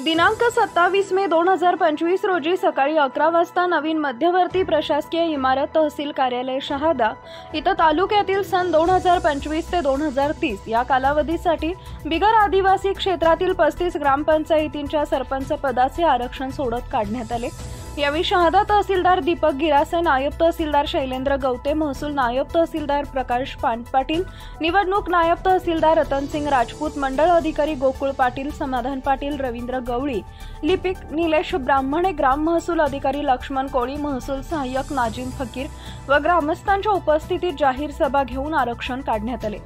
दिनांक 27 मे 2025 रोजी सकाळी 11 वाजता नवीन मध्यवर्ती प्रशासकीय इमारत तहसील कार्यालय शहादा इथं तालुक्यातील सन 2025 ते 2030 या कालावधीसाठी बिगर आदिवासी क्षेत्रातील 35 ग्रामपंचायतींच्या सरपंच पदाचे आरक्षण सोडत काढण्यात आले। यावेळी शहादा तहसीलदार दीपक गिरासे, नायब तहसीलदार शैलेंद्र गवते, महसूल नायब तहसीलदार प्रकाश पाटील, निवडणूक नायब तहसीलदार रतनसिंग राजपूत, मंडळ अधिकारी गोकुळ पाटील, समाधान पाटील, रवींद्र गवळी, लिपिक निलेश ब्राह्मणे, ग्राम महसूल अधिकारी लक्ष्मण कोळी, महसूल सहाय्यक नाजिम फकीर व ग्रामस्थांच्या उपस्थितीत जाहीर सभा घेऊन आरक्षण काढण्यात आले।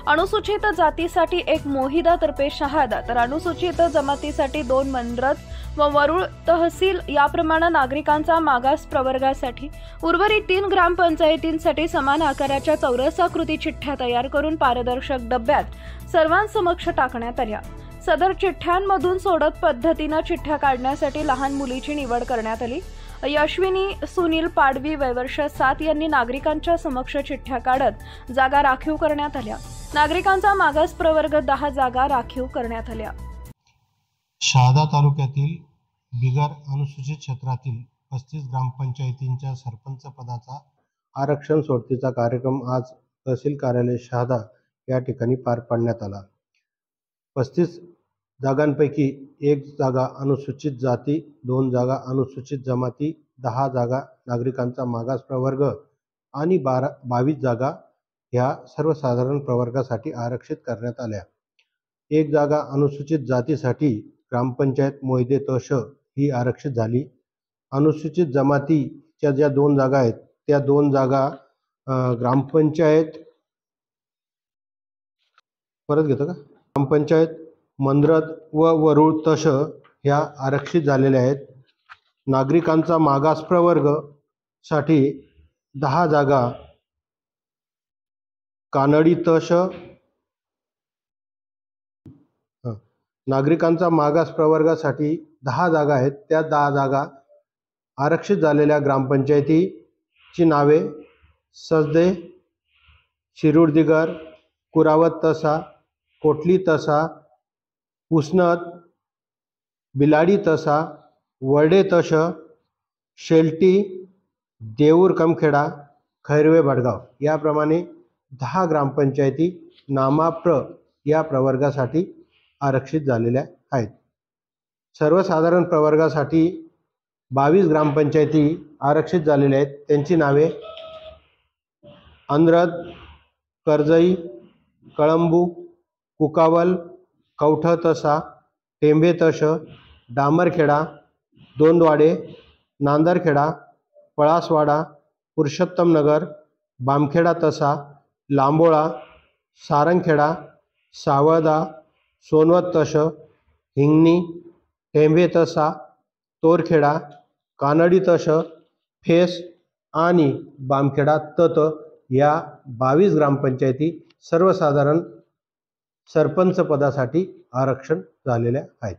अनुसूचित जातीसाठी 1 मोहिदा तर्फे शहादा तर अनुसूचित जमातीसाठी 2 मनरत व वरुळ तहसील याप्रमाणे नागरिकांचा मागास प्रवर्गासाठी उर्वरित 3 ग्रामपंचायतींसाठी समान आकाराच्या चौरसाकृती चिठ्ठ्या तयार करून पारदर्शक डब्यात सर्वांसमक्ष टाकण्यात आल्या। सदर चिठ्ठ्यांमधून सोडत पद्धतीने चिठ्ठ्या काढण्यासाठी लहान मुलीची निवड करण्यात आली। यशविनी सुनील पाडवी वयवर्ष 7 यांनी नागरिकांच्या समक्ष चिठ्ठ्या काढत जागा राखीव करण्यात आल्या। नागरिकांचा मागास प्रवर्ग 10 जागा राखीव करण्यात आल्या। शहादा तालुक्यातील बिगर अनुसूचित क्षेत्रातील 35 ग्रामपंचायतींच्या सरपंच पदाचा आरक्षण सोडतीचा कार्यक्रम आज तहसील कार्यालय शहादा या ठिकाणी पार पाडण्यात आला। 35 जागांपैकी 1 जागा अनुसूचित जाती, 2 जागा अनुसूचित जमाती, 10 जागा नागरिकांचा मागास प्रवर्ग आणि 22 जागा ह्या सर्वसाधारण प्रवर्गासाठी आरक्षित करण्यात आल्या। 1 जागा अनुसूचित जातीसाठी ग्रामपंचायत मोहिदे तहश ही आरक्षित झाली। अनुसूचित जमातीच्या ज्या 2 जागा आहेत त्या 2 जागा ग्रामपंचायत ग्रामपंचायत मंद्रद व वरुळ तहश ह्या आरक्षित झालेल्या आहेत। नागरिकांचा मागास प्रवर्ग साठी 10 जागा कानडी तहश नागरिकांचा मागास प्रवर्गासाठी 10 जागा आहेत। त्या 10 जागा आरक्षित झालेल्या ग्रामपंचायतीची नावे सजदे, शिरूरदिगर, कुरावत तसा, कोटली तसा, पुसनत, बिलाडी तसा, वरडे तहश, शेलटी, देऊर कमखेडा, खैरवे भडगाव याप्रमाणे 10 ग्रामपंचायती नामाप्र या प्रवर्गासाठी आरक्षित झालेल्या आहेत। सर्वसाधारण प्रवर्गासाठी 22 ग्रामपंचायती आरक्षित झालेल्या आहेत। त्यांची नावे अंद्रद, करजई, कळंबू, कुकावल, कवठ तसा, टेंबे तहश, डामरखेडा, दोंदवाडे, नांदरखेडा, पळासवाडा, पुरुषोत्तमनगर, बामखेडा तसा, लांबोळा, सारंगखेडा, सावळदा, सोनवत तहश, हिंगणी, टेंबे तसा, तोरखेडा, कानडी तहश, फेस आणि बामखेडा तत या 22 ग्रामपंचायती सर्वसाधारण सरपंच पदासाठी आरक्षण झालेल्या आहेत।